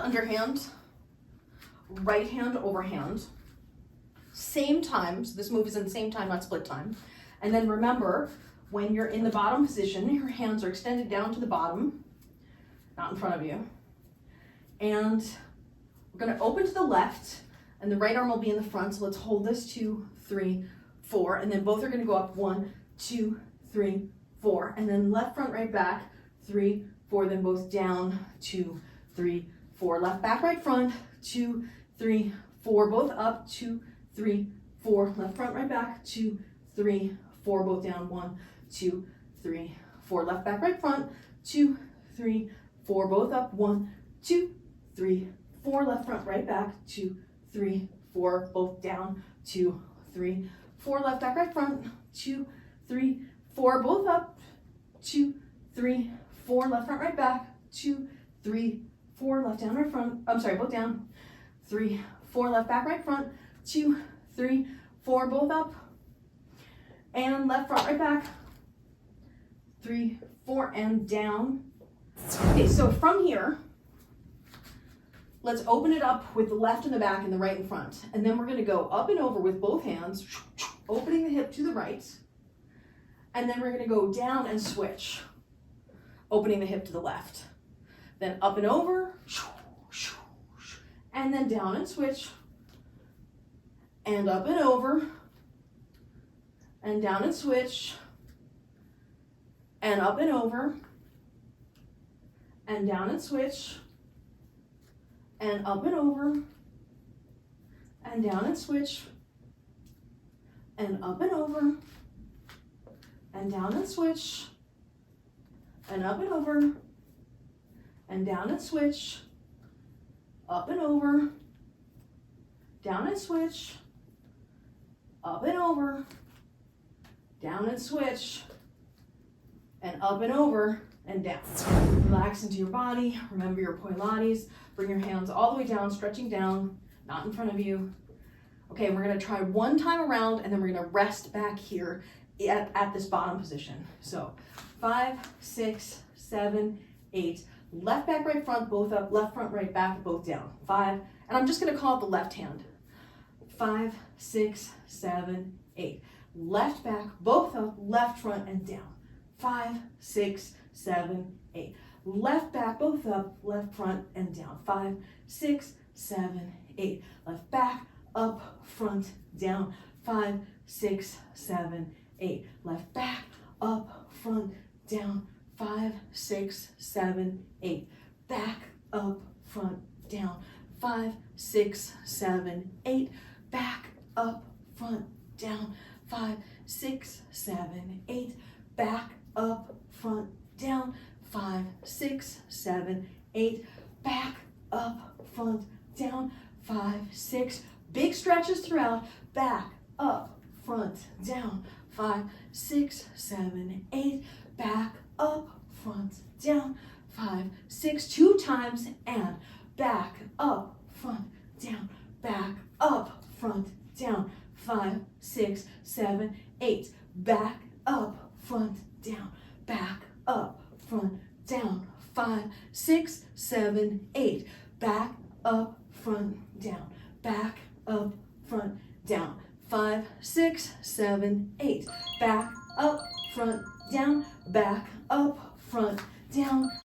underhand, right hand overhand. Same times, this move is in same time, not split time. And then remember, when you're in the bottom position, your hands are extended down to the bottom, not in front of you. And we're gonna open to the left, and the right arm will be in the front. So let's hold this, 2, 3, 4, and then both are gonna go up, 1, 2, 3, 4, and then left front, right back, 3, 4, then both down, 2, 3, 4, left back, right front, 2, 3, 4, both up, 2, 3, 4, left front, right back, 2, 3, 4, both down, 1, 2, 3, 4, left back, right front, 2, 3, 4, both up, 1, 2, 3, 4, left front, right back, 2, 3, 4, both down, 2, 3, 4, left back, right front, 2, 3, 4, both up, 2, 3, 4, left front, right back, 2, 3, 4, left down, right front, I'm sorry, both down, 3, 4, left back, right front, 2, 3, 4, both up, and left front, right back, 3, 4, and down. Okay, so from here, let's open it up with the left in the back and the right in front. And then we're gonna go up and over with both hands, opening the hip to the right. And then we're gonna go down and switch, opening the hip to the left. Then up and over, and then down and switch, and up and over, and down and switch, and up and over, and down and switch, and up and over, and down and switch, and up and over, and down and switch, and up and over, and down and switch, up and over, down and switch, up and over, down and switch, and up and over, and down. Relax into your body. Remember your Pilates. Bring your hands all the way down, stretching down, not in front of you. Okay, we're gonna try one time around, and then we're gonna rest back here at this bottom position. So 5, 6, 7, 8. Left back, right front, both up. Left front, right back, both down. 5, and I'm just gonna call it the left hand. 5, 6, 7, 8. Left back, both up. Left front, and down. 5, 6, 7, 8. Left back, both up, left front, and down. 5, 6, 7, 8. Left back, up, front, down. 5, 6, 7, 8. Left back, up, front, down. 5, 6, 7, 8. Back, up, front, down. 5, 6, 7, 8. Back, up, front, down. 5, 6, 7, 8. Back, up, front, down. 5, 6, 7, 8. Back, up, front, down. 5, 6. Big stretches throughout. Back, up, front, down. 5, 6, 7, 8. Back, up, front, down. 5, 6. 2 times, and back, up, front, down. Back, up, front, down. 5, 6, 7, 8. Back, up, front, down. Back, up, front, down. 5, 6, 7, 8. Back, up, front, down. Back, up, front, down. 5, 6, 7, 8. Back, up, front, down. Back, up, front, down.